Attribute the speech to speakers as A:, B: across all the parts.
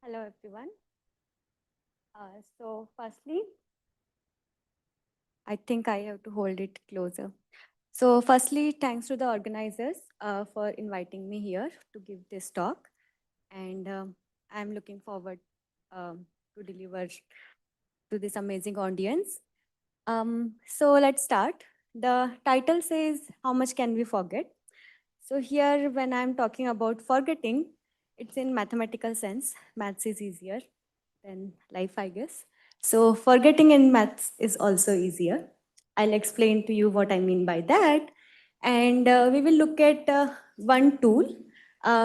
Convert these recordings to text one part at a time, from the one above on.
A: Hello, everyone. Firstly, I think I have to hold it closer. So firstly, thanks to the organizers for inviting me here to give this talk. And I'm looking forward to deliver to this amazing audience. So let's start. The title says, How much can we forget? So here, when I'm talking about forgetting, it's in mathematical sense. Maths is easier than life, I guess. So forgetting in maths is also easier. I'll explain to you what I mean by that. And we will look at one tool,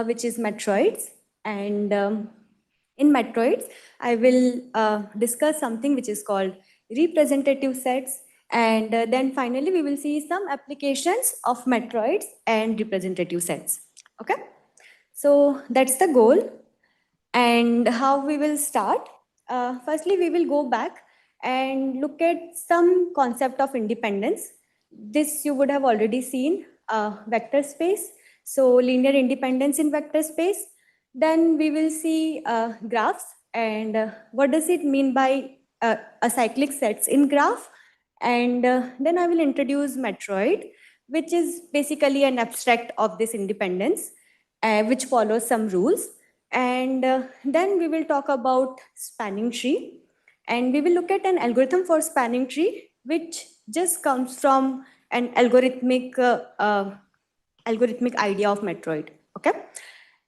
A: which is Matroids. And in Matroids, I will discuss something which is called representative sets. And then finally, we will see some applications of Matroids and representative sets. Okay? So that's the goal. And how we will start? Firstly, we will go back and look at some concept of independence. This you would have already seen, vector space. So linear independence in vector space. Then we will see graphs and what does it mean by acyclic sets in graph. And then I will introduce Matroid, which is basically an abstract of this independence, which follows some rules. And then we will talk about spanning tree. And we will look at an algorithm for spanning tree, which just comes from an algorithmic idea of Matroid. Okay.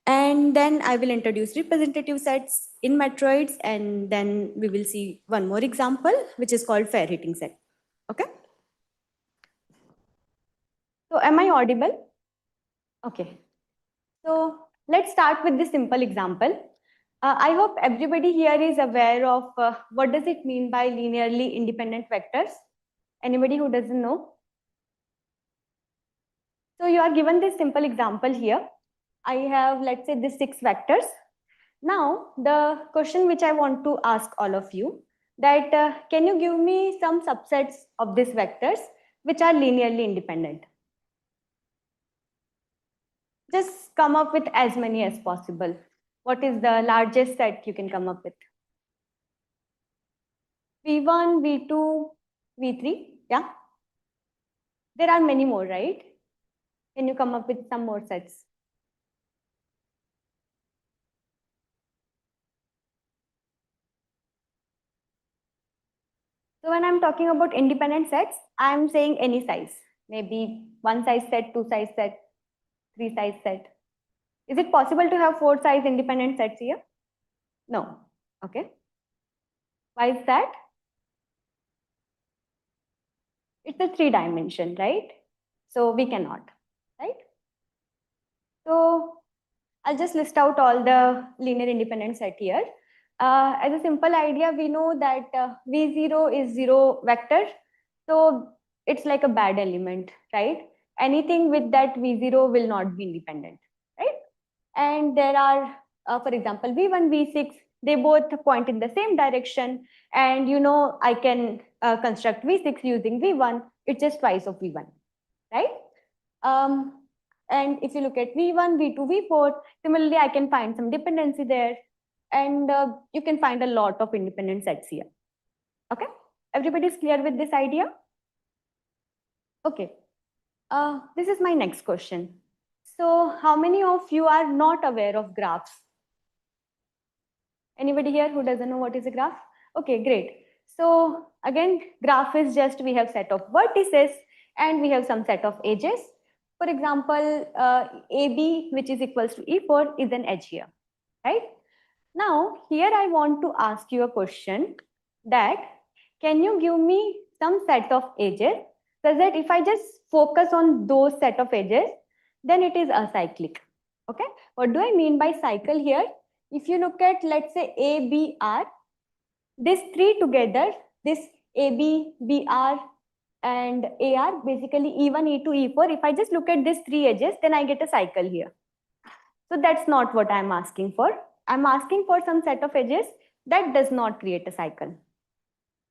A: And then I will introduce representative sets in Matroids, and then we will see one more example, which is called fair hitting set. Okay. So am I audible? Okay. So let's start with this simple example. I hope everybody here is aware of what does it mean by linearly independent vectors. Anybody who doesn't know? So you are given this simple example here. I have, let's say, these 6 vectors. Now, the question which I want to ask all of you, that can you give me some subsets of these vectors which are linearly independent? Just come up with as many as possible. What is the largest set you can come up with? V1, V2, V3, yeah? There are many more, right? Can you come up with some more sets? So when I'm talking about independent sets, I'm saying any size. Maybe 1 size set, 2 size set, 3 size set. Is it possible to have 4 size independent sets here? No. Okay. Why is that? It's a 3 dimension, right? So we cannot, right? So I'll just list out all the linear independent set here. As a simple idea, we know that V0 is 0 vector. So it's like a bad element, right? Anything with that V0 will not be independent, right? And there are, for example, V1, V6, they both point in the same direction. And you know, I can construct V6 using V1. It's just twice of V1, right? And if you look at V1, V2, V4, similarly, I can find some dependency there. And you can find a lot of independent sets here. Okay, everybody's clear with this idea? Okay, this is my next question. So how many of you are not aware of graphs? Anybody here who doesn't know what is a graph? Okay, great. So again, graph is just we have set of vertices and we have some set of edges. For example, AB, which is equals to E4, is an edge here, right? Now, here I want to ask you a question that can you give me some set of edges so that if I just focus on those set of edges, then it is acyclic. Okay, what do I mean by cycle here? If you look at, let's say, ABR, these 3 together, this AB, BR, and AR, basically E1, E2, E4, if I just look at these 3 edges, then I get a cycle here. So that's not what I'm asking for. I'm asking for some set of edges that does not create a cycle.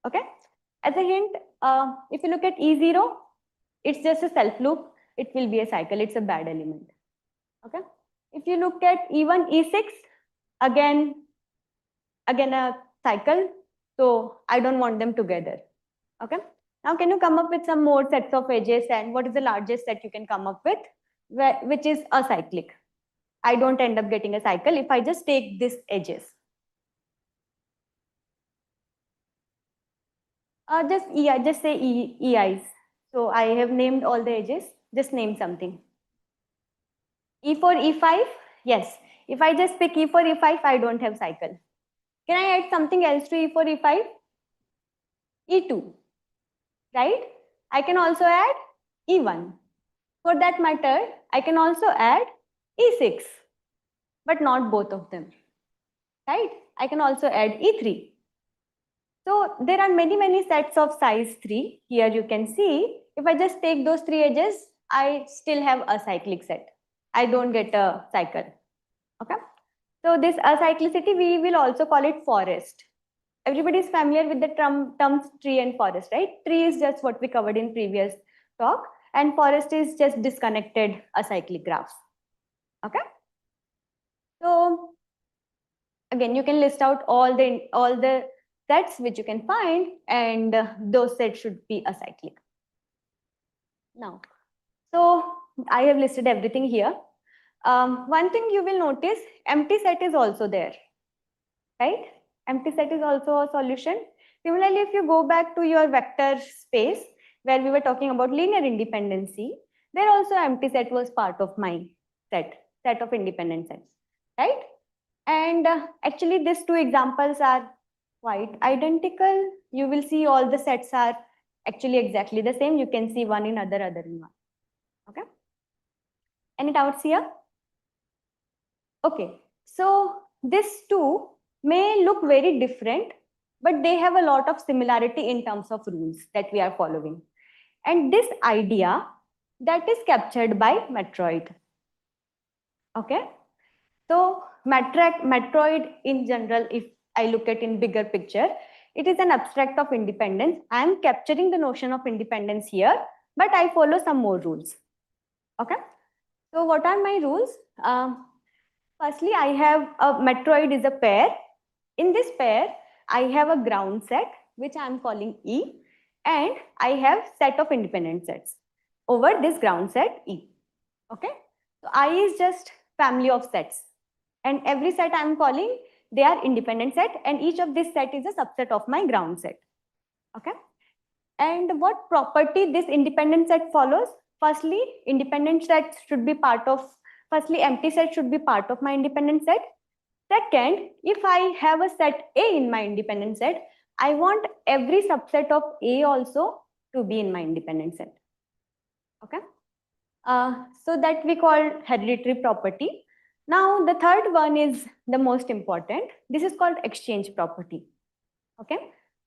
A: Okay. As a hint, if you look at E0, it's just a self loop. It will be a cycle. It's a bad element. Okay. If you look at E1, E6, again, again a cycle, so I don't want them together. Okay. Now, can you come up with some more sets of edges, and what is the largest set you can come up with, which is acyclic? I don't end up getting a cycle if I just take these edges. Just say EIs. So I have named all the edges. Just name something. E4, E5. Yes. If I just pick E4, E5, I don't have cycle. Can I add something else to E4, E5? E2. Right? I can also add E1. For that matter, I can also add E6, but not both of them. Right? I can also add E3. So there are many sets of size 3. Here you can see, if I just take those 3 edges, I still have a cyclic set. I don't get a cycle. Okay. So this acyclicity, we will also call it forest. Everybody is familiar with the terms tree and forest, right? Tree is just what we covered in previous talk, and forest is just disconnected acyclic graphs. Okay. So again, you can list out all the sets which you can find, and those sets should be acyclic. Now, so I have listed everything here. One thing you will notice, empty set is also there, right? Empty set is also a solution. Similarly, if you go back to your vector space where we were talking about linear independency, there also empty set was part of my set of independent sets, right? And actually, these two examples are quite identical. You will see all the sets are actually exactly the same. You can see one in other in one. Okay. Any doubts here? Okay. So these two may look very different, but they have a lot of similarity in terms of rules that we are following. And this idea that is captured by Matroid. Okay. So Matroid in general, if I look at in bigger picture, it is an abstract of independence. I am capturing the notion of independence here, but I follow some more rules. Okay. So what are my rules? Firstly, I have a Matroid is a pair. In this pair, I have a ground set, which I am calling E, and I have set of independent sets over this ground set E. Okay. So I is just family of sets. And every set I am calling, they are independent set, and each of this set is a subset of my ground set. Okay. And what property this independent set follows? Firstly, independent set should be part of, firstly, empty set should be part of my independent set. Second, if I have a set A in my independent set, I want every subset of A also to be in my independent set. Okay. So that we call hereditary property. Now, the third one is the most important. This is called exchange property. Okay.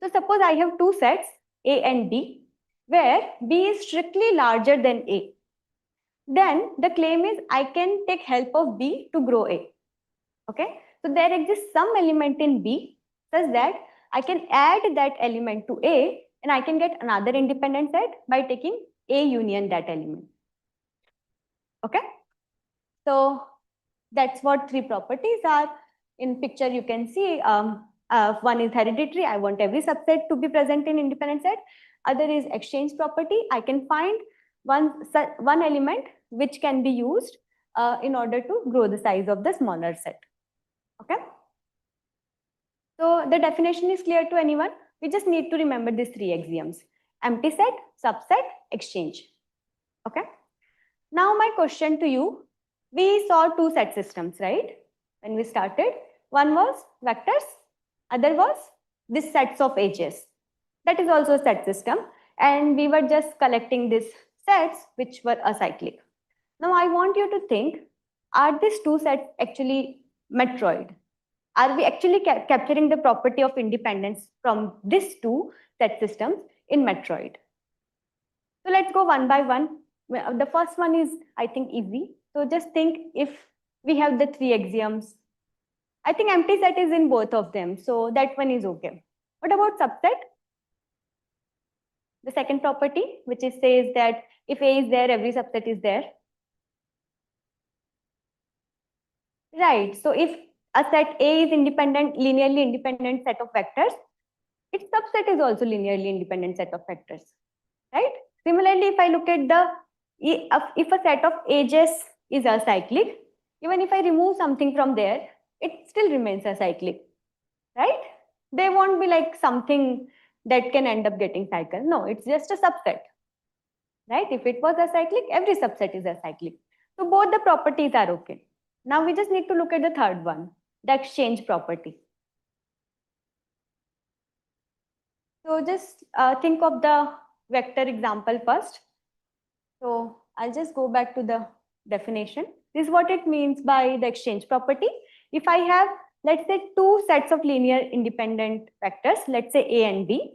A: So suppose I have two sets, A and B, where B is strictly larger than A. Then the claim is I can take help of B to grow A. Okay. So there exists some element in B such that I can add that element to A, and I can get another independent set by taking A union that element. Okay. So that's what three properties are. In picture, you can see one is hereditary. I want every subset to be present in independent set. Other is exchange property. I can find one element which can be used in order to grow the size of the smaller set. Okay. So the definition is clear to anyone. We just need to remember these three axioms: empty set, subset, exchange. Okay. Now my question to you, we saw two set systems, right? When we started, one was vectors, other was this sets of edges. That is also a set system. And we were just collecting these sets which were acyclic. Now I want you to think, are these two sets actually Matroid? Are we actually capturing the property of independence from these two set systems in Matroid? So let's go one by one. The first one is, I think, easy. So just think, if we have the three axioms, I think empty set is in both of them. So that one is okay. What about subset? The second property, which is says that if A is there, every subset is there. Right. So if a set A is independent, linearly independent set of vectors, its subset is also linearly independent set of vectors, right? Similarly, if I look at if a set of edges is acyclic, even if I remove something from there, it still remains acyclic, right? They won't be like something that can end up getting cycle. No, it's just a subset, right? If it was acyclic, every subset is acyclic. So both the properties are okay. Now we just need to look at the third one, the exchange property. So just think of the vector example first. So I'll just go back to the definition. This is what it means by the exchange property. If I have, let's say, two sets of linear independent vectors, let's say A and B,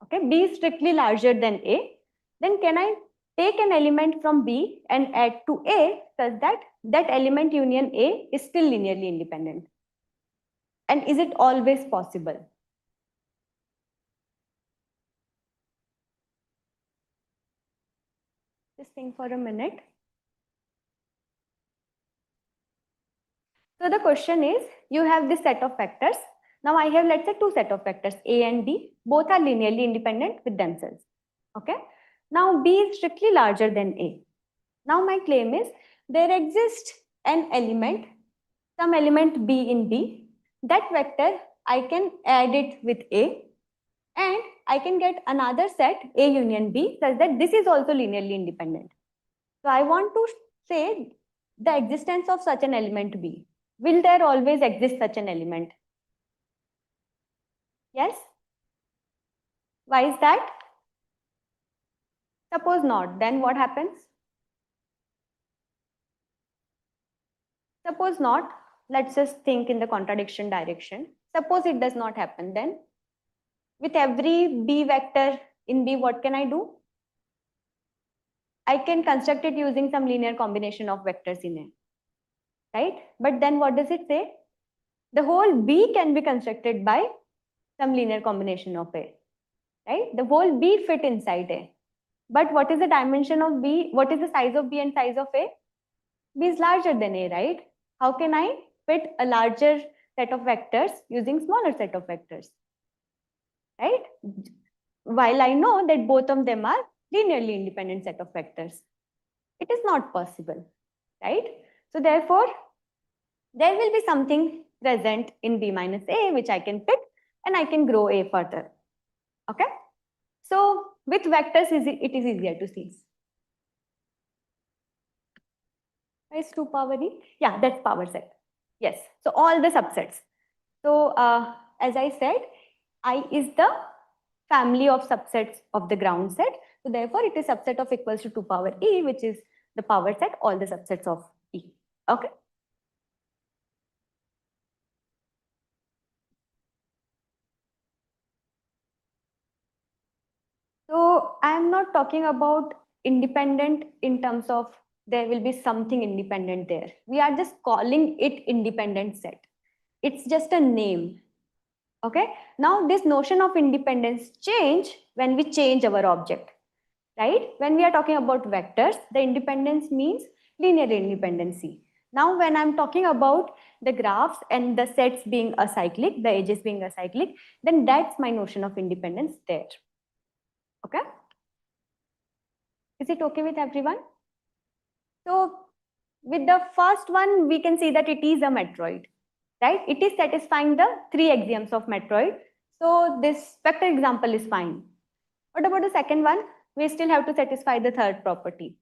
A: okay, B is strictly larger than A, then can I take an element from B and add to A such that that element union A is still linearly independent? And is it always possible? Just think for a minute. So the question is, you have this set of vectors. Now I have, let's say, two set of vectors, A and B. Both are linearly independent with themselves. Okay. Now B is strictly larger than A. Now my claim is, there exists an element, some element B in B. That vector, I can add it with A, and I can get another set, A union B, such that this is also linearly independent. So I want to say the existence of such an element B. Will there always exist such an element? Yes? Why is that? Suppose not, then what happens? Suppose not, let's just think in the contradiction direction. Suppose it does not happen, then with every B vector in B, what can I do? I can construct it using some linear combination of vectors in A, right? But then what does it say? The whole B can be constructed by some linear combination of A, right? The whole B fit inside A. But what is the dimension of B? What is the size of B and size of A? B is larger than A, right? How can I fit a larger set of vectors using smaller set of vectors, right? While I know that both of them are linearly independent set of vectors. It is not possible, right? So therefore, there will be something present in B minus A, which I can pick, and I can grow A further, okay? So with vectors, it is easier to see. Is 2 power E? Yeah, that's power set. Yes, so all the subsets. So as I said, I is the family of subsets of the ground set. So therefore, it is subset of equals to 2 power E, which is the power set, all the subsets of E. Okay. So I am not talking about independent in terms of there will be something independent there. We are just calling it independent set. It's just a name. Okay. Now this notion of independence change when we change our object, right? When we are talking about vectors, the independence means linear independency. Now when I'm talking about the graphs and the sets being acyclic, the edges being acyclic, then that's my notion of independence there. Okay. Is it okay with everyone? So with the first one, we can see that it is a matroid, right? It is satisfying the 3 axioms of matroid. So this vector example is fine. What about the second one? We still have to satisfy the third property.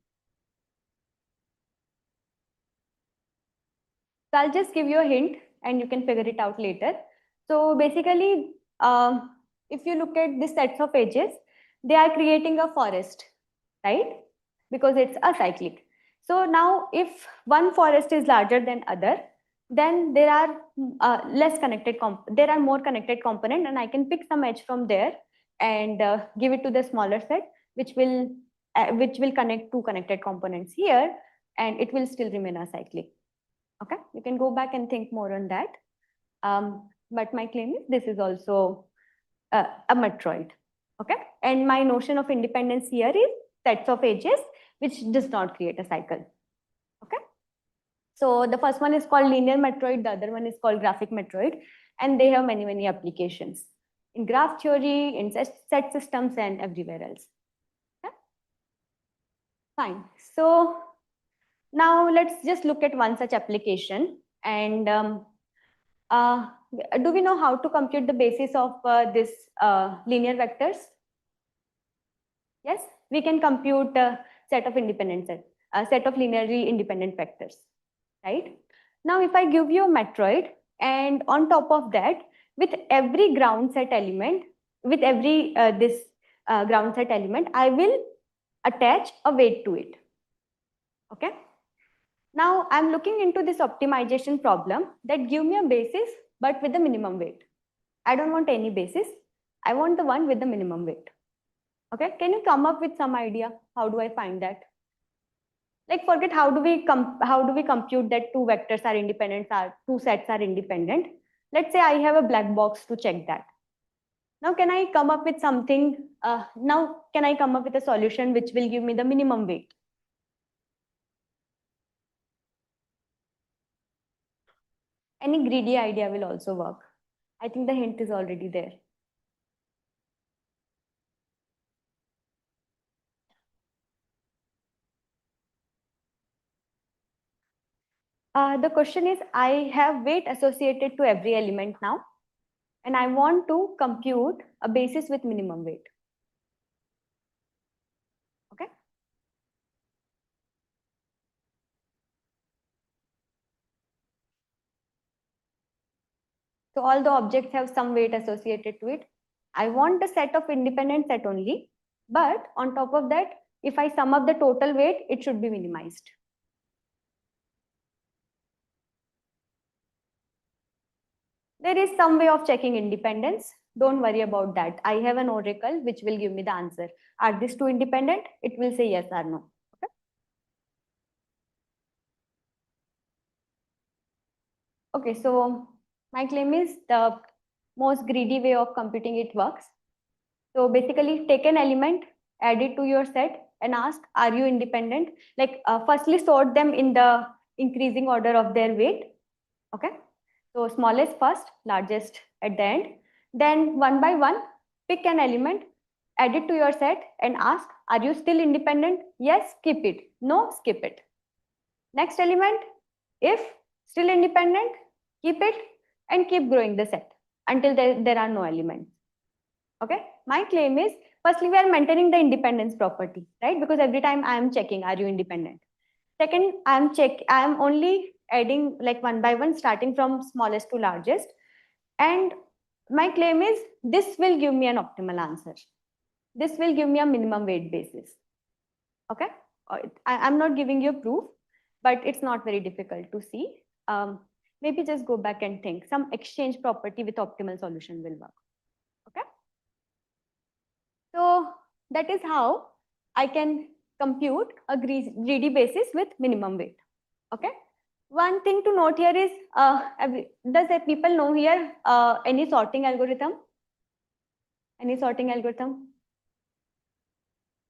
A: So I'll just give you a hint and you can figure it out later. So basically, if you look at the sets of edges, they are creating a forest, right? Because it's acyclic. So now if one forest is larger than other, then there are there are more connected component, and I can pick some edge from there and give it to the smaller set, which will connect two connected components here, and it will still remain acyclic. Okay, you can go back and think more on that. But my claim is this is also a matroid. Okay, and my notion of independence here is sets of edges which does not create a cycle. Okay, So the first one is called linear Matroid, the other one is called graphic Matroid, and they have many, many applications in graph theory, in set systems, and everywhere else. Yeah? Fine. So now let's just look at one such application. And do we know how to compute the basis of this linear vectors? Yes, we can compute a set of linearly independent vectors, right? Now, if I give you a Matroid, and on top of that, with every ground set element, with every ground set element, I will attach a weight to it. Okay. Now, I'm looking into this optimization problem that give me a basis, but with the minimum weight. I don't want any basis. I want the one with the minimum weight. Okay, can you come up with some idea? How do I find that? Like, forget how do we compute that two vectors are independent, two sets are independent. Let's say I have a black box to check that. Now, can I come up with something? Now, can I come up with a solution which will give me the minimum weight? Any greedy idea will also work. I think the hint is already there. The question is, I have weight associated to every element now, and I want to compute a basis with minimum weight. Okay. So all the objects have some weight associated to it. I want the set of independent set only, but on top of that, if I sum up the total weight, it should be minimized. There is some way of checking independence. Don't worry about that. I have an oracle which will give me the answer. Are these two independent? It will say yes or no. Okay. Okay, so my claim is the most greedy way of computing it works. So basically take an element, add it to your set and ask, are you independent? Like firstly sort them in the increasing order of their weight. Okay. So smallest first, largest at the end. Then one by one, pick an element, add it to your set and ask, are you still independent? Yes, keep it. No, skip it. Next element, if still independent, keep it and keep growing the set until there are no elements. Okay, my claim is, firstly, we are maintaining the independence property, right? Because every time I am checking, are you independent? Second, I am only adding like one by one, starting from smallest to largest. And my claim is, this will give me an optimal answer. This will give me a minimum weight basis. Okay, I'm not giving you proof, but it's not very difficult to see. Maybe just go back and think. Some exchange property with optimal solution will work. Okay. So that is how I can compute a greedy basis with minimum weight. Okay. One thing to note here is, does people know here any sorting algorithm? Any sorting algorithm?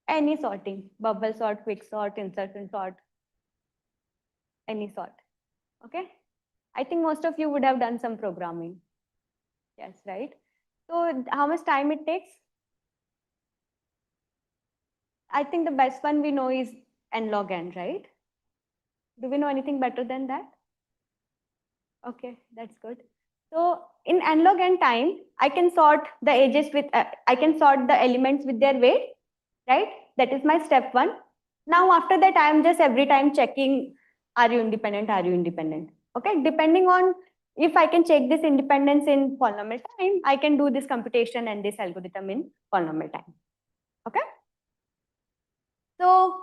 A: Any sorting, bubble sort, quick sort, insertion sort, any sort. Okay. I think most of you would have done some programming. Yes, right? So how much time it takes? I think the best one we know is n log n, right? Do we know anything better than that? Okay, that's good. So in n log n time, I can sort the edges with, I can sort the elements with their weight, right? That is my step one. Now after that, I am just every time checking, are you independent? Are you independent? Okay, depending on if I can check this independence in polynomial time, I can do this computation and this algorithm in polynomial time. Okay. So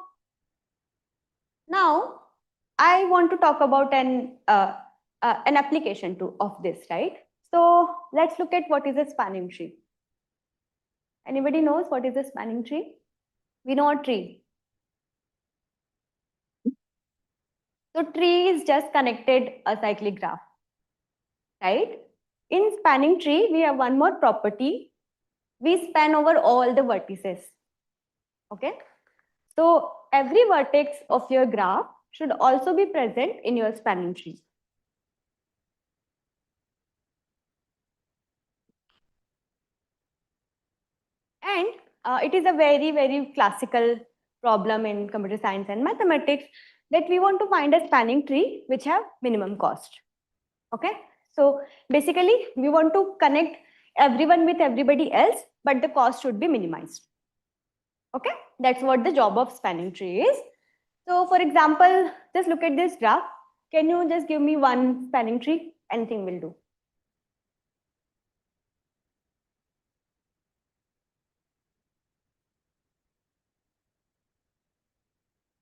A: now I want to talk about an application of this, right? So let's look at what is a spanning tree. Anybody knows what is a spanning tree? We know a tree. So tree is just connected a cyclic graph, right? In spanning tree, we have one more property. We span over all the vertices. Okay. So every vertex of your graph should also be present in your spanning tree. And it is a very, very classical problem in computer science and mathematics that we want to find a spanning tree which have minimum cost. Okay, so basically we want to connect everyone with everybody else, but the cost should be minimized. Okay, that's what the job of spanning tree is. So for example, just look at this graph. Can you just give me one spanning tree? Anything will do.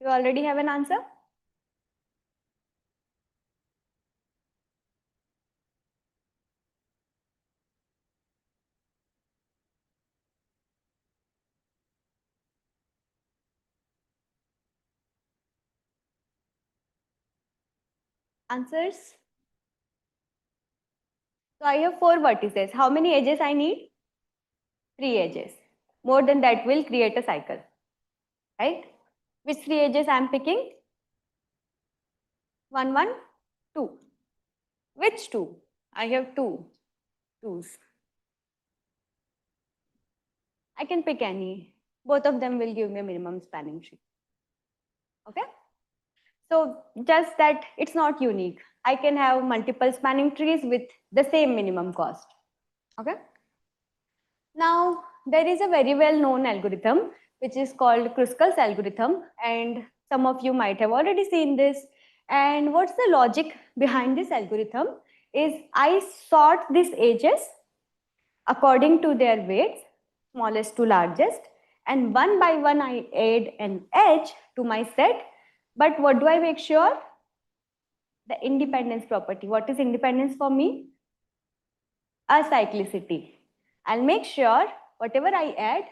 A: You already have an answer? Answers? So I have 4 vertices. How many edges I need? 3 edges. More than that will create a cycle. Right? Which 3 edges I am picking? 1, 1, 2. Which 2? I have 2 twos. I can pick any. Both of them will give me a minimum spanning tree. Okay? So just that it's not unique. I can have multiple spanning trees with the same minimum cost. Okay? Now, there is a very well known algorithm which is called Kruskal's algorithm, and some of you might have already seen this. And what's the logic behind this algorithm is I sort these edges according to their weights, smallest to largest, and one by one I add an edge to my set. But what do I make sure? The independence property. What is independence for me? Acyclicity. I'll make sure whatever I add,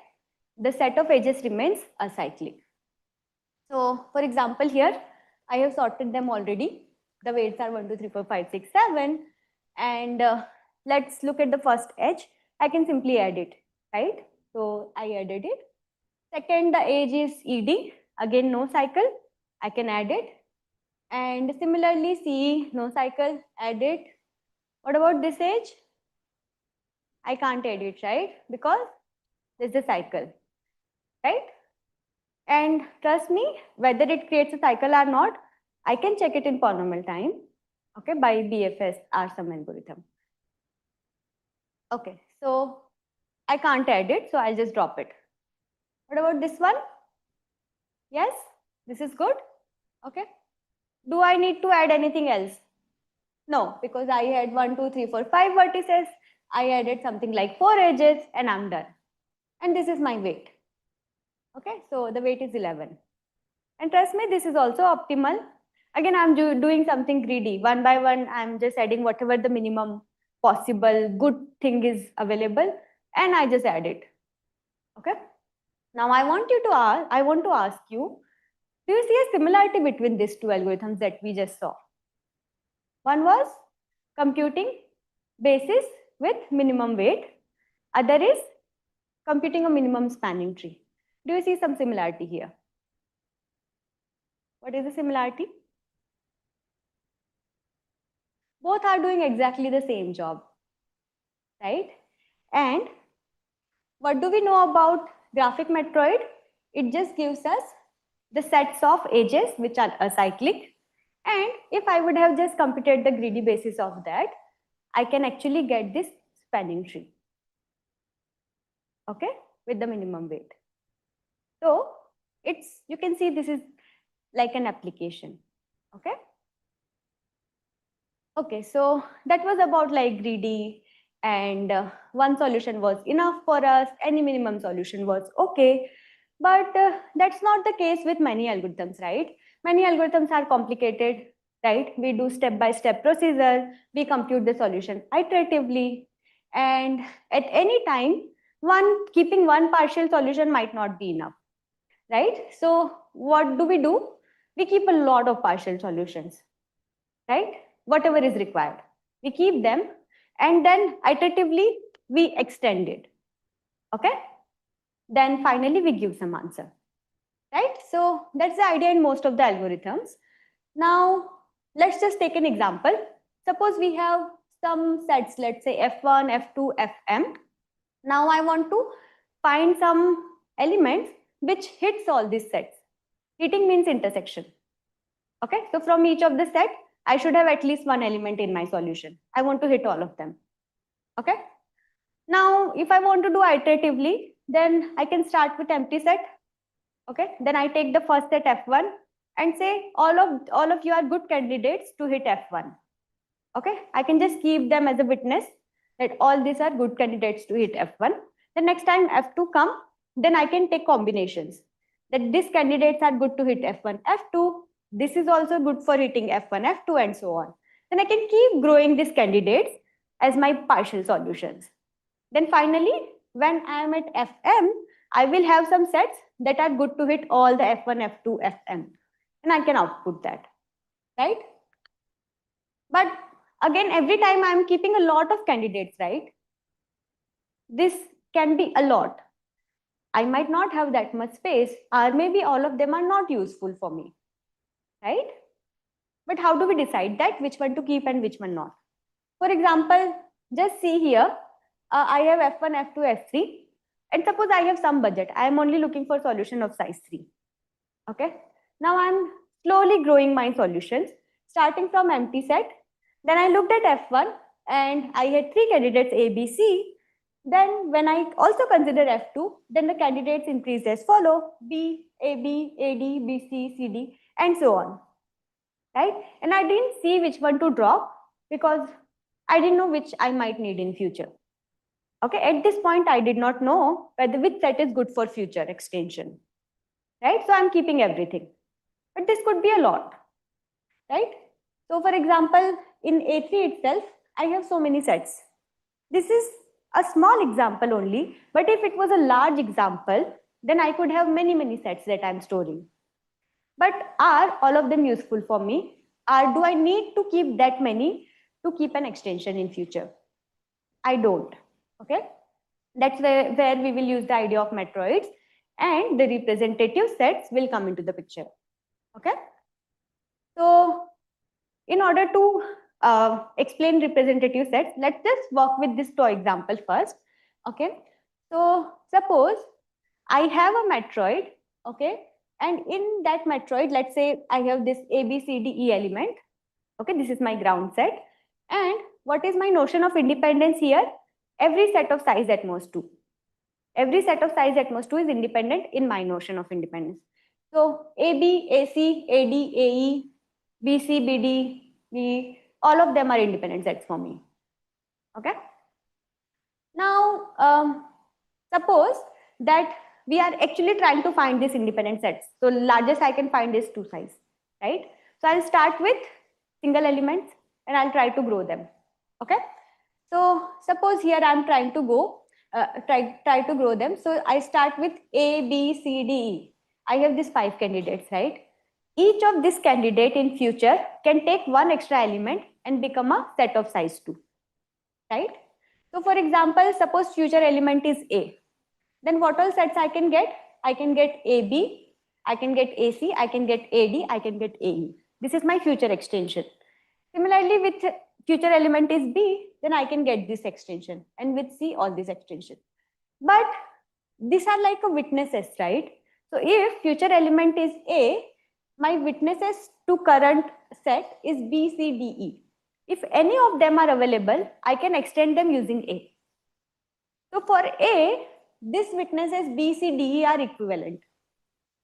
A: the set of edges remains acyclic. So for example, here I have sorted them already. The weights are 1, 2, 3, 4, 5, 6, 7. And let's look at the first edge. I can simply add it, right? So I added it. Second, the edge is ED. Again, no cycle. I can add it. And similarly, CE, no cycle, add it. What about this edge? I can't add it, right? Because there's a cycle, right? And trust me, whether it creates a cycle or not, I can check it in polynomial time, okay, by BFS or some algorithm. Okay, so I can't add it, so I'll just drop it. What about this one? Yes, this is good. Okay. Do I need to add anything else? No, because I had 1, 2, 3, 4, 5 vertices. I added something like 4 edges and I'm done. And this is my weight. Okay, so the weight is 11. And trust me, this is also optimal. Again, I'm doing something greedy. One by one, I'm just adding whatever the minimum possible good thing is available, and I just add it. Okay. Now I want to ask you, do you see a similarity between these 2 algorithms that we just saw? One was computing basis with minimum weight. Other is computing a minimum spanning tree. Do you see some similarity here? What is the similarity? Both are doing exactly the same job, right? And what do we know about graphic Matroid? It just gives us the sets of edges which are acyclic. And if I would have just computed the greedy basis of that, I can actually get this spanning tree, okay, with the minimum weight. So you can see this is like an application, okay? Okay, so that was about like greedy, and one solution was enough for us, any minimum solution was okay. But that's not the case with many algorithms, right? Many algorithms are complicated, right? We do step-by-step procedure, we compute the solution iteratively, and at any time, keeping one partial solution might not be enough, right? So what do? We keep a lot of partial solutions, right? Whatever is required, we keep them, and then iteratively we extend it, okay? Then finally we give some answer, right? So that's the idea in most of the algorithms. Now, let's just take an example. Suppose we have some sets, let's say F1, F2, Fm. Now I want to find some elements which hits all these sets. Hitting means intersection. Okay, so from each of the set, I should have at least one element in my solution. I want to hit all of them. Okay. Now, if I want to do iteratively, then I can start with empty set. Okay, then I take the first set F1 and say all of you are good candidates to hit F1. Okay, I can just keep them as a witness that all these are good candidates to hit F1. The next time F2 come, then I can take combinations that these candidates are good to hit F1, F2. This is also good for hitting F1, F2, and so on. Then I can keep growing these candidates as my partial solutions. Then finally, when I am at Fm, I will have some sets that are good to hit all the F1, F2, Fm, and I can output that, right? But again, every time I'm keeping a lot of candidates, right? This can be a lot. I might not have that much space, or maybe all of them are not useful for me, right? But how do we decide that which one to keep and which one not? For example, just see here, I have F1, F2, F3, and suppose I have some budget. I am only looking for solution of size 3. Okay. Now I'm slowly growing my solutions, starting from empty set. Then I looked at F1 and I had 3 candidates A, B, C. Then when I also consider F2, then the candidates increased as follow: B, AB, AD, BC, CD, and so on. Right? And I didn't see which one to drop because I didn't know which I might need in future. Okay, at this point, I did not know whether which set is good for future extension. Right? So I'm keeping everything. But this could be a lot. Right? So for example, in A3 itself, I have so many sets. This is a small example only, but if it was a large example, then I could have many sets that I'm storing. But are all of them useful for me? Or do I need to keep that many to keep an extension in future? I don't. Okay. That's where we will use the idea of matroids, and the representative sets will come into the picture. Okay. So in order to explain representative sets, let's just work with this toy example first. Okay. So suppose I have a matroid. Okay. And in that matroid, let's say I have this A, B, C, D, E element. Okay. This is my ground set. And what is my notion of independence here? Every set of size at most 2. Every set of size at most 2 is independent in my notion of independence. So AB, AC, AD, AE, BC, BD, BE, all of them are independent sets for me. Okay. Now, suppose that we are actually trying to find these independent sets. So largest I can find is 2 size, right? So I'll start with single elements and I'll try to grow them. Okay. So suppose here I'm trying to go try to grow them. So I start with A, B, C, D, E. I have these 5 candidates, right? Each of this candidate in future can take one extra element and become a set of size 2, right? So for example, suppose future element is A. Then what all sets I can get? I can get AB, I can get AC, I can get AD, I can get AE. This is my future extension. Similarly, with future element is B, then I can get this extension, and with C, all these extension. But these are like a witnesses, right? So if future element is A, my witnesses to current set is B, C, D, E. If any of them are available, I can extend them using A. So for A, these witnesses B, C, D, E are equivalent.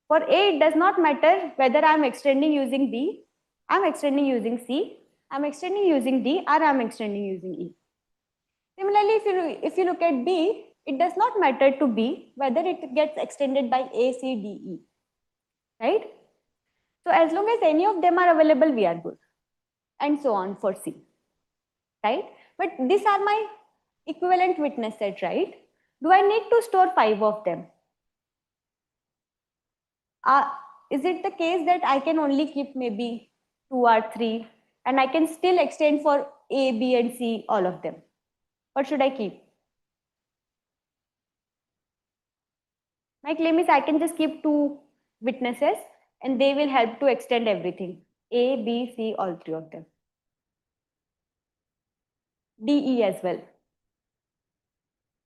A: For A, it does not matter whether I'm extending using B, I'm extending using C, I'm extending using D, or I'm extending using E. Similarly, if you look at B, it does not matter to B whether it gets extended by A, C, D, E, right? So as long as any of them are available, we are good, and so on for C, right? But these are my equivalent witness set, right? Do I need to store 5 of them? Is it the case that I can only keep maybe 2 or 3 and I can still extend for A, B, and C, all of them? What should I keep? My claim is I can just keep 2 witnesses and they will help to extend everything. A, B, C, all three of them. D, E as well.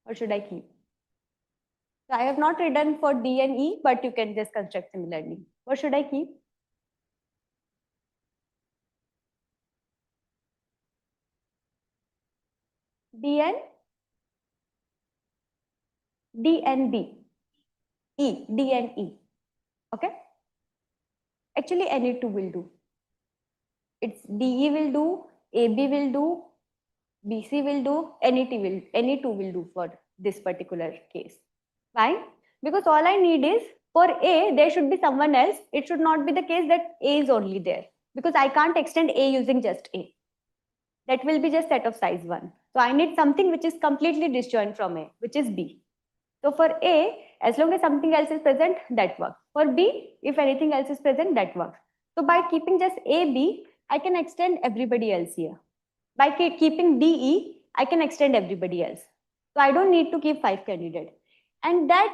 A: Or should I keep? So I have not written for D and E, but you can just construct similarly. What should I keep? D and D and B. E, D and E. Okay? Actually, any two will do. It's DE will do, AB will do, BC will do, any two will do for this particular case. Why? Because all I need is for A, there should be someone else. It should not be the case that A is only there. Because I can't extend A using just A. That will be just set of size 1. So I need something which is completely disjoint from A, which is B. So for A, as long as something else is present, that works. For B, if anything else is present, that works. So by keeping just A, B, I can extend everybody else here. By keeping DE, I can extend everybody else. So I don't need to keep 5 candidates. And that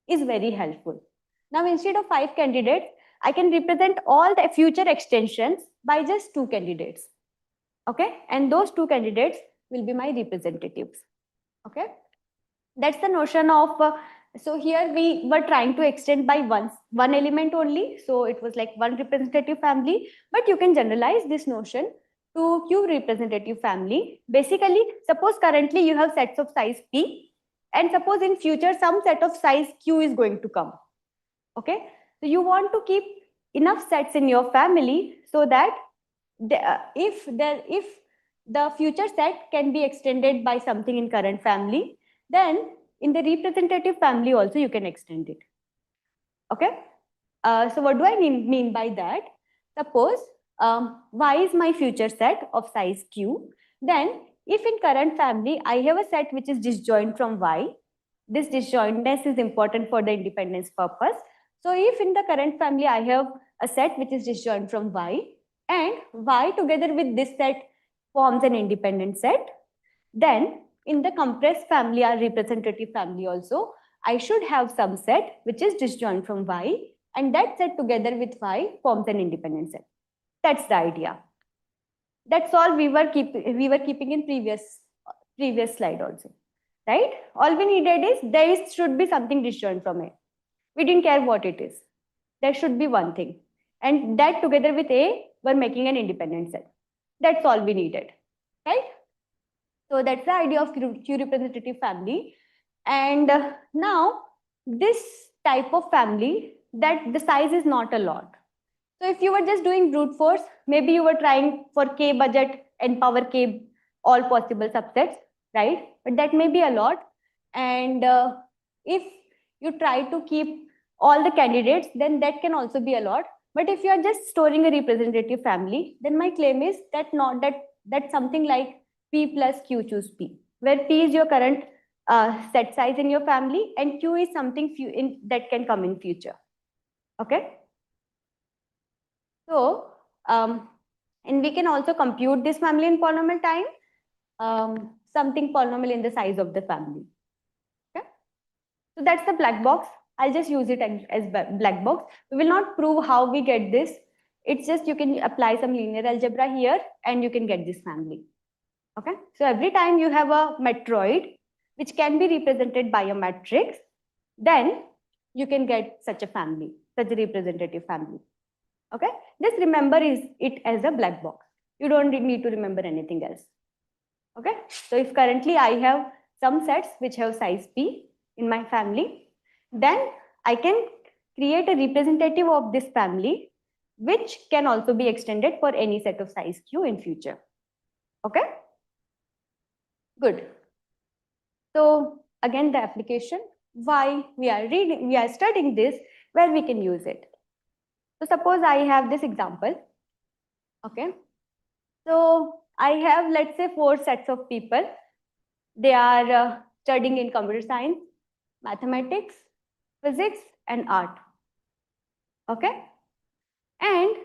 A: is very helpful. Now, instead of 5 candidates, I can represent all the future extensions by just 2 candidates. Okay? And those 2 candidates will be my representatives. Okay? That's the notion of, so here we were trying to extend by one element only. So it was like one representative family, but you can generalize this notion to Q representative family. Basically, suppose currently you have sets of size P, and suppose in future some set of size Q is going to come. Okay, so you want to keep enough sets in your family so that if the future set can be extended by something in current family, then in the representative family also you can extend it. Okay, so what do I mean by that? Suppose Y is my future set of size Q. Then if in current family I have a set which is disjoint from Y, this disjointness is important for the independence purpose. So if in the current family I have a set which is disjoint from Y, and Y together with this set forms an independent set, then in the compressed family or representative family also, I should have some set which is disjoint from Y, and that set together with Y forms an independent set. That's the idea. That's all we were keeping in previous slide also, right? All we needed is there should be something disjoint from A. We didn't care what it is. There should be one thing, and that together with A were making an independent set. That's all we needed, right? So that's the idea of Q representative family. And now this type of family, that the size is not a lot. So if you were just doing brute force, maybe you were trying for K budget and power K all possible subsets, right? But that may be a lot. And if you try to keep all the candidates, then that can also be a lot. But if you are just storing a representative family, then my claim is that that's something like P plus Q choose P, where P is your current set size in your family, and Q is something that can come in future. Okay. So, and we can also compute this family in polynomial time, something polynomial in the size of the family. Okay. So that's the black box. I'll just use it as black box. We will not prove how we get this. It's just you can apply some linear algebra here and you can get this family. Okay. So every time you have a matroid, which can be represented by a matrix, then you can get such a family, such a representative family. Okay. Just remember it as a black box. You don't need to remember anything else. Okay. So if currently I have some sets which have size P in my family, then I can create a representative of this family, which can also be extended for any set of size Q in future. Okay. Good. So again, the application, why we are studying this, where we can use it. So suppose I have this example. Okay. So I have, let's say, 4 sets of people. They are studying in computer science, mathematics, physics, and art. Okay. And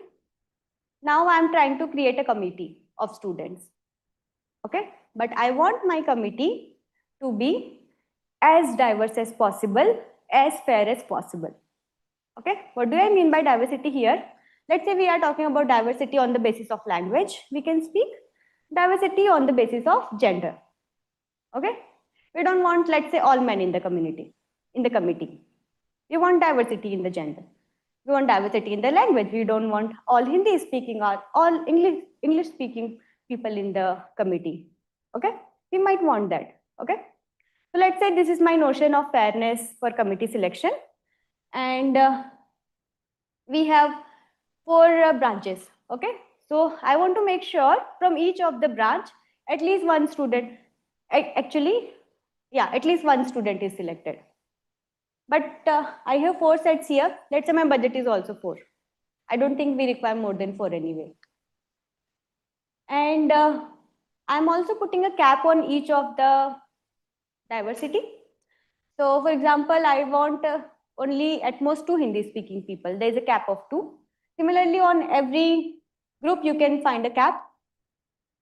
A: now I'm trying to create a committee of students. Okay. But I want my committee to be as diverse as possible, as fair as possible. Okay. What do I mean by diversity here? let's say we are talking about diversity on the basis of language, we can speak diversity on the basis of gender. Okay, we don't want, let's say, all men in the community, in the committee. We want diversity in the gender. We want diversity in the language. We don't want all Hindi speaking or all English speaking people in the committee. Okay, we might want that. Okay, so let's say this is my notion of fairness for committee selection, and we have 4 branches. Okay, so I want to make sure from each of the branch at least one student, actually, yeah, at least one student is selected. But I have 4 sets here. Let's say my budget is also 4. I don't think we require more than 4 anyway. And I'm also putting a cap on each of the diversity. So for example, I want only at most 2 Hindi speaking people. There is a cap of 2. Similarly, on every group, you can find a cap.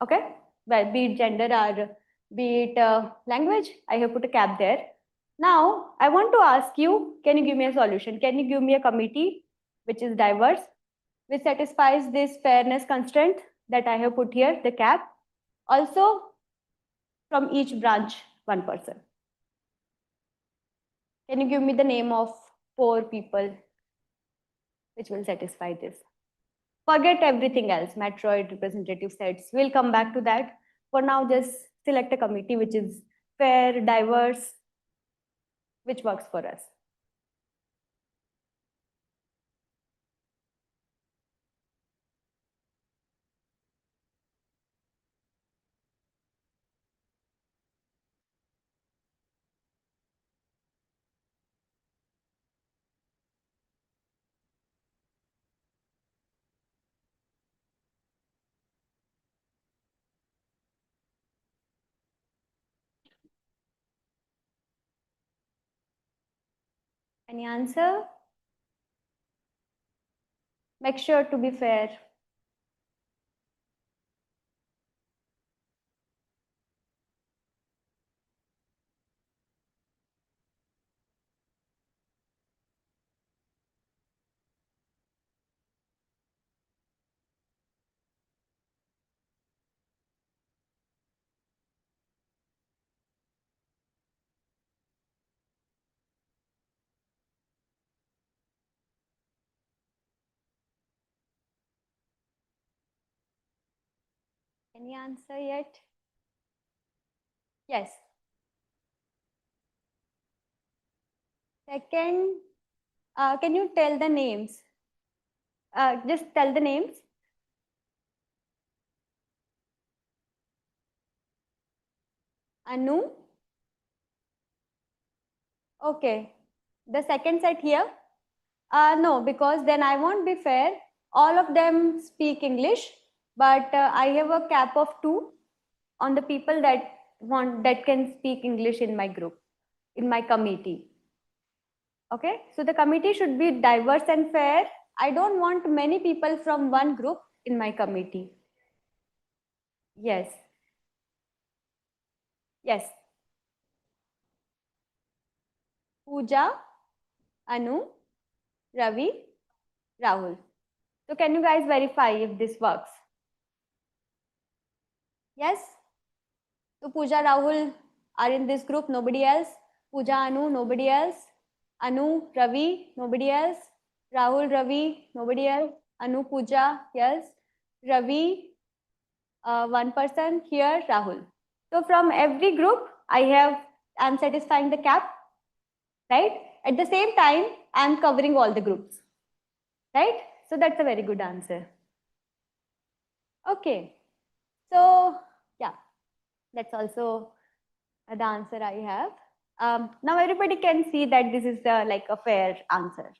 A: Okay, well, be it gender or be it language, I have put a cap there. Now, I want to ask you, can you give me a solution? Can you give me a committee which is diverse, which satisfies this fairness constraint that I have put here, the cap? Also, from each branch, 1 person. Can you give me the name of 4 people which will satisfy this? Forget everything else, Matroid representative sets. We'll come back to that. For now, just select a committee which is fair, diverse, which works for us. Any answer? Make sure to be fair. Any answer yet? Yes. Second, can you tell the names? Just tell the names. Anu. Okay. The second set here? No, because then I won't be fair. All of them speak English, but I have a cap of 2 on the people that can speak English in my group, in my committee. Okay, so the committee should be diverse and fair. I don't want many people from one group in my committee. Yes. Yes. Pooja, Anu, Ravi, Rahul. So can you guys verify if this works? Yes? So Pooja, Rahul are in this group, nobody else. Pooja, Anu, nobody else. Anu, Ravi, nobody else. Rahul, Ravi, nobody else. Anu, Pooja, yes. Ravi, 1 person. Here, Rahul. So from every group, I'm satisfying the cap, right? At the same time, I'm covering all the groups, right? So that's a very good answer. Okay. So yeah, that's also the answer I have. Now everybody can see that this is like a fair answer,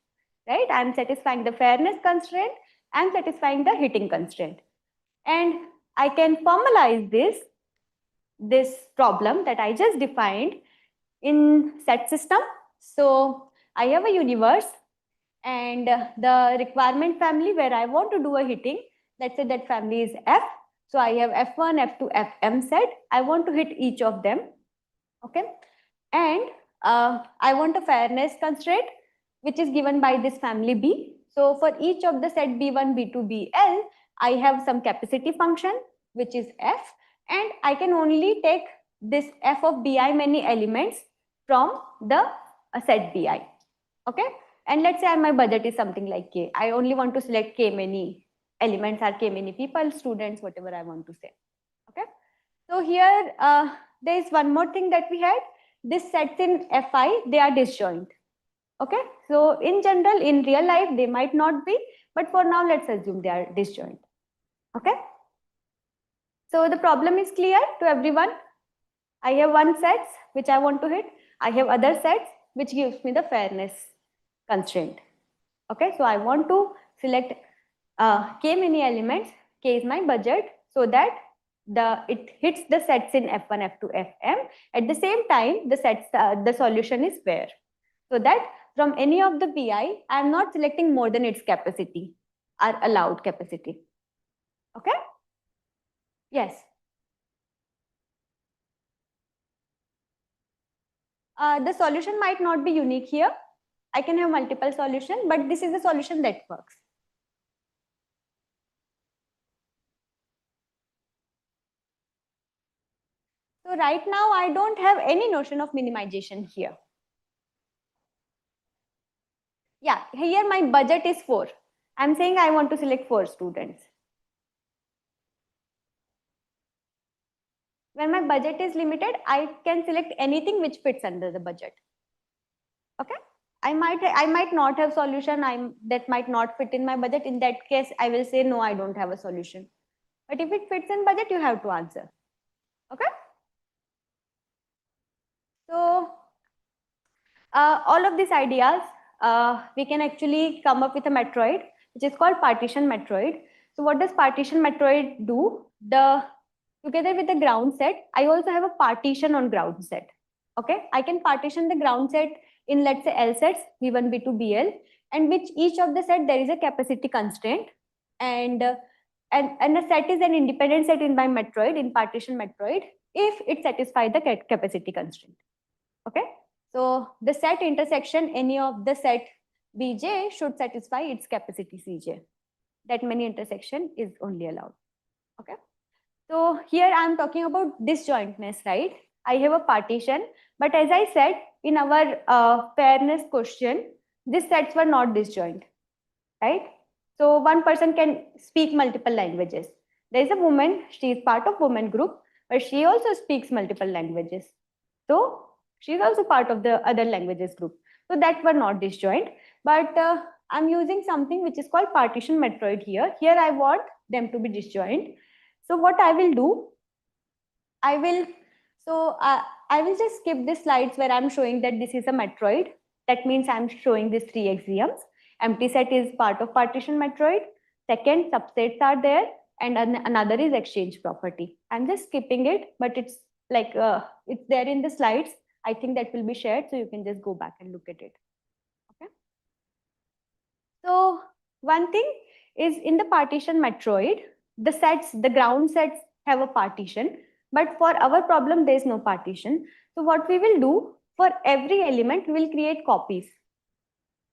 A: right? I'm satisfying the fairness constraint. I'm satisfying the hitting constraint. And I can formalize this problem that I just defined in set system. So I have a universe and the requirement family where I want to do a hitting, let's say that family is F. So I have F1, F2, Fm set. I want to hit each of them. Okay. And I want a fairness constraint, which is given by this family B. So for each of the set B1, B2, BL, I have some capacity function, which is F, and I can only take this F of Bi many elements from the set Bi. Okay, and let's say my budget is something like K. I only want to select K many elements or K many people, students, whatever I want to say. Okay, so here there is one more thing that we had. This sets in Fi, they are disjoint. Okay, so in general, in real life, they might not be, but for now, let's assume they are disjoint. Okay, so the problem is clear to everyone. I have one set which I want to hit. I have other sets which gives me the fairness constraint. Okay, so I want to select K many elements. K is my budget, so that it hits the sets in F1, F2, Fm. At the same time, the solution is fair, so that from any of the BI, I am not selecting more than its capacity or allowed capacity. Okay? Yes. The solution might not be unique here. I can have multiple solutions, but this is a solution that works. So right now, I don't have any notion of minimization here. Yeah, here my budget is 4. I'm saying I want to select 4 students. When my budget is limited, I can select anything which fits under the budget. Okay, I might not have solution. That might not fit in my budget. In that case, I will say no, I don't have a solution. But if it fits in budget, you have to answer. Okay. So all of these ideas, we can actually come up with a Matroid, which is called partition Matroid. So what does partition Matroid do? Together with the ground set, I also have a partition on ground set. Okay, I can partition the ground set in, let's say, L sets, B1, B2, BL, and which each of the set there is a capacity constraint, and a set is an independent set in my Matroid, in partition Matroid, if it satisfies the capacity constraint. Okay, so the set intersection any of the set Bj should satisfy its capacity Cj. That many intersection is only allowed. Okay. So here I am talking about disjointness, right? I have a partition, but as I said in our fairness question, these sets were not disjoint, right? So one person can speak multiple languages. There is a woman, she is part of women group, but she also speaks multiple languages. So she is also part of the other languages group. So that were not disjoint, but I'm using something which is called partition Matroid here. Here I want them to be disjoint. So what I will do, I will just skip the slides where I'm showing that this is a Matroid. That means I'm showing these 3 axioms. Empty set is part of partition Matroid. Second, subsets are there, and another is exchange property. I'm just skipping it, but it's like it's there in the slides. I think that will be shared, so you can just go back and look at it. Okay. So one thing is, in the partition Matroid, the ground sets have a partition, but for our problem, there is no partition. So what we will do, for every element, we will create copies.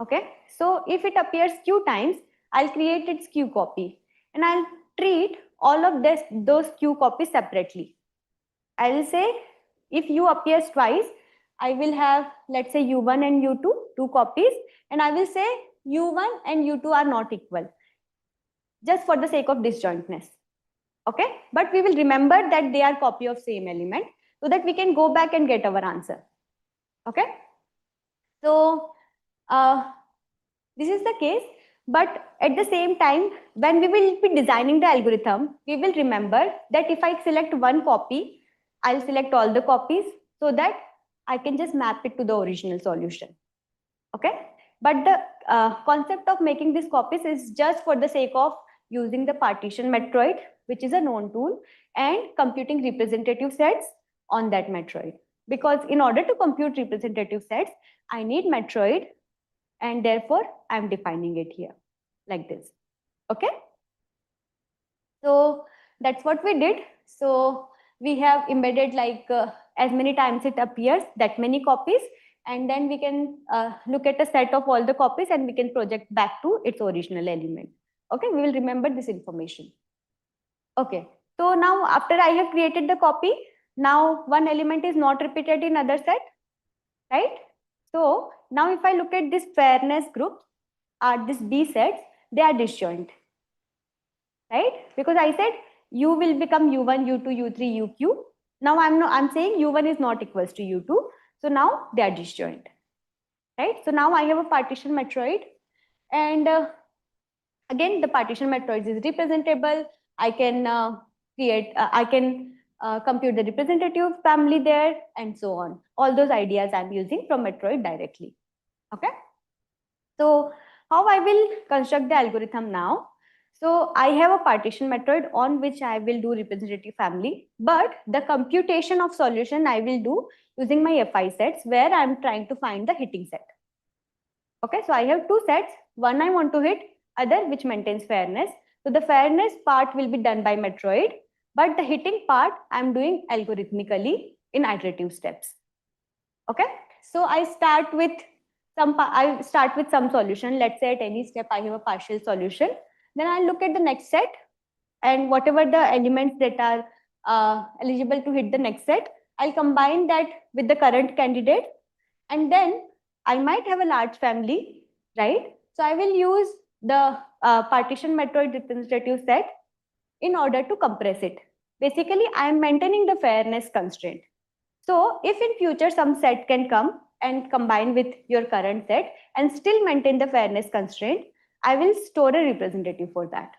A: Okay. So if it appears q times, I'll create its q copy, and I'll treat all of those q copies separately. I will say if u appears twice, I will have, let's say, u1 and u2, 2 copies, and I will say u1 and u2 are not equal, just for the sake of disjointness. Okay, but we will remember that they are copy of same element, so that we can go back and get our answer. Okay, so this is the case, but at the same time, when we will be designing the algorithm, we will remember that if I select one copy, I'll select all the copies, so that I can just map it to the original solution. Okay, but the concept of making these copies is just for the sake of using the partition Matroid, which is a known tool, and computing representative sets on that Matroid. Because in order to compute representative sets, I need Matroid, and therefore I'm defining it here like this. Okay, so that's what we did. So we have embedded like as many times it appears, that many copies, and then we can look at a set of all the copies and we can project back to its original element. Okay, we will remember this information. Okay, so now after I have created the copy, now one element is not repeated in other set, right? So now if I look at this fairness group, this B sets, they are disjoint, right? Because I said U will become U1, U2, U3, UQ. Now I'm saying U1 is not equals to U2. So now they are disjoint, right? So now I have a partition matroid, and again the partition matroid is representable. I can compute the representative family there, and so on. All those ideas I'm using from matroid directly. Okay. So how I will construct the algorithm now? So I have a partition method on which I will do representative family, but the computation of solution I will do using my FI sets where I'm trying to find the hitting set. Okay, so I have two sets. One I want to hit, other which maintains fairness. So the fairness part will be done by Matroid, but the hitting part I'm doing algorithmically in iterative steps. Okay, so I start with some solution. Let's say at any step I have a partial solution. Then I look at the next set, and whatever the elements that are eligible to hit the next set, I'll combine that with the current candidate, and then I might have a large family, right? So I will use the partition method representative set in order to compress it. Basically, I am maintaining the fairness constraint. So if in future some set can come and combine with your current set and still maintain the fairness constraint, I will store a representative for that.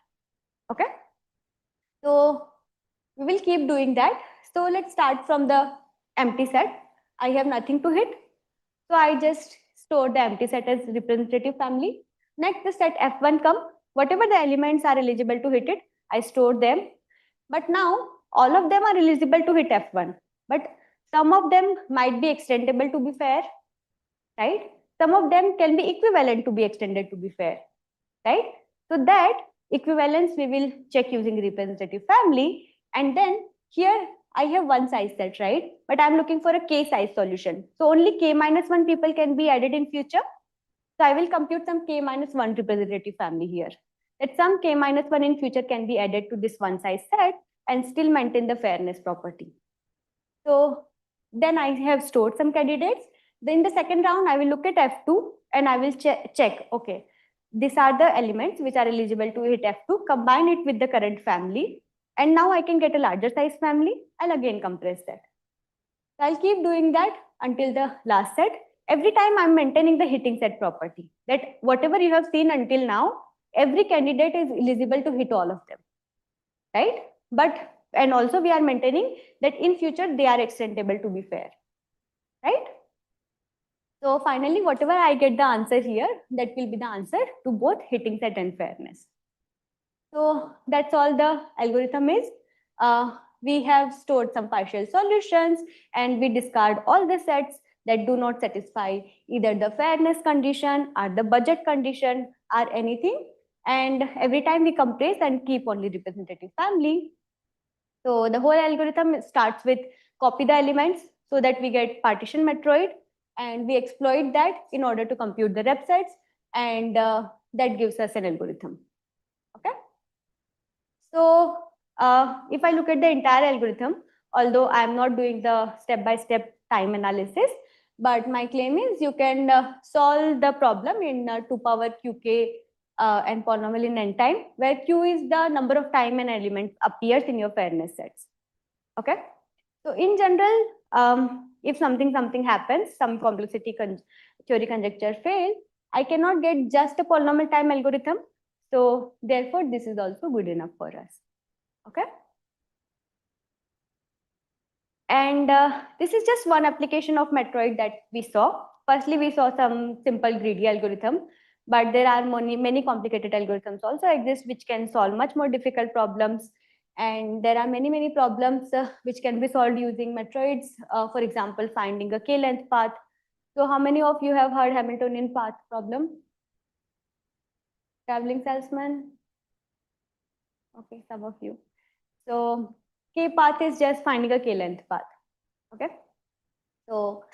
A: Okay. So we will keep doing that. So let's start from the empty set. I have nothing to hit. So I just store the empty set as representative family. Next, the set F1 come. Whatever the elements are eligible to hit it, I store them. But now all of them are eligible to hit F1. But some of them might be extendable to be fair, right? Some of them can be equivalent to be extended to be fair, right? So that equivalence we will check using representative family. And then here I have one size set, right? But I'm looking for a k size solution. So only k minus 1 people can be added in future. So I will compute some k minus 1 representative family here. That some k minus 1 in future can be added to this one size set and still maintain the fairness property. So then I have stored some candidates. Then in the second round, I will look at F2 and I will check, okay, these are the elements which are eligible to hit F2, combine it with the current family. And now I can get a larger size family. I'll again compress that. So I'll keep doing that until the last set. Every time I'm maintaining the hitting set property, that whatever you have seen until now, every candidate is eligible to hit all of them, right? But and also we are maintaining that in future they are extendable to be fair, right? So finally, whatever I get the answer here, that will be the answer to both hitting set and fairness. So that's all the algorithm is. We have stored some partial solutions and we discard all the sets that do not satisfy either the fairness condition or the budget condition or anything. And every time we compress and keep only representative family. So the whole algorithm starts with copy the elements so that we get partition matroid, and we exploit that in order to compute the rep sets, and that gives us an algorithm. Okay. So if I look at the entire algorithm, although I'm not doing the step-by-step time analysis, but my claim is you can solve the problem in 2 power qk and polynomial in n time, where q is the number of time an element appears in your fairness sets. Okay. So in general, if something happens, some complexity theory conjecture fails, I cannot get just a polynomial time algorithm. So therefore, this is also good enough for us. Okay. And this is just one application of Matroid that we saw. Firstly, we saw some simple greedy algorithm, but there are many complicated algorithms also exist which can solve much more difficult problems. And there are many problems which can be solved using Matroids. For example, finding a k-length path. So how many of you have heard Hamiltonian path problem? Traveling salesman? Okay, some of you. So k path is just finding a k-length path. Okay. So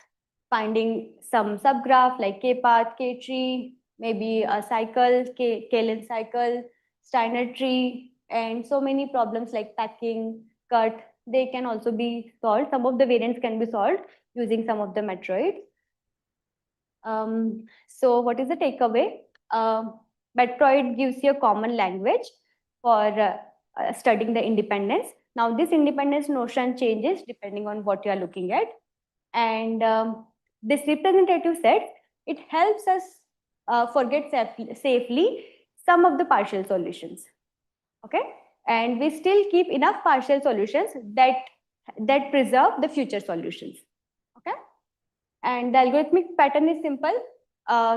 A: finding some subgraph like K-path, K-tree, maybe a cycle, K-length cycle, Steiner tree, and so many problems like packing, cut, they can also be solved. Some of the variants can be solved using some of the Matroids. So what is the takeaway? Matroid gives you a common language for studying the independence. Now this independence notion changes depending on what you are looking at. And this representative set, it helps us forget safely some of the partial solutions. Okay, and we still keep enough partial solutions that preserve the future solutions. Okay, and the algorithmic pattern is simple.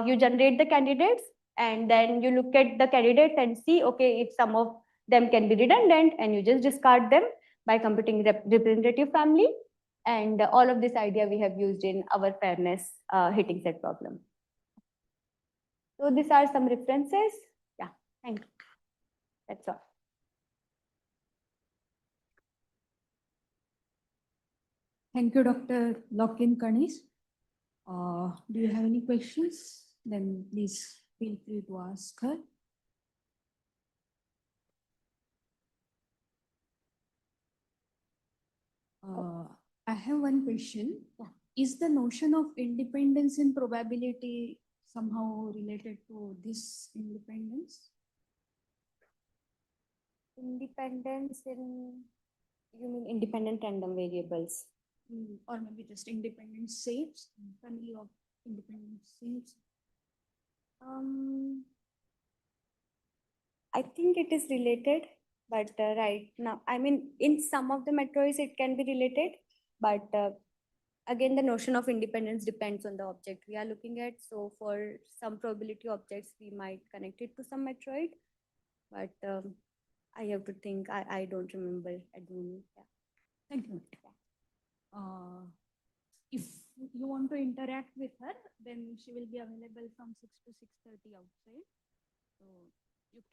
A: You generate the candidates, and then you look at the candidates and see, okay, if some of them can be redundant, and you just discard them by computing representative family. And all of this idea we have used in our fairness hitting set problem. So these are some references. Yeah, thank you. That's all.
B: Thank you, Dr. Lawqueen Kanesh. Do you have any questions? Then please feel free to ask her. I have one question. Is the notion of independence in probability somehow related to this independence?
A: Independence in, you mean independent random variables?
B: Or maybe just independent shapes, family of independent shapes?
A: I think it is related, but right now, I mean, in some of the Matroids it can be related, but again, the notion of independence depends on the object we are looking at. So for some probability objects, we might connect it to some Matroid, but I have to think. I don't remember at the moment. Yeah.
B: Thank you. If you want to interact with her, then she will be available from 6 to 6:30 outside. So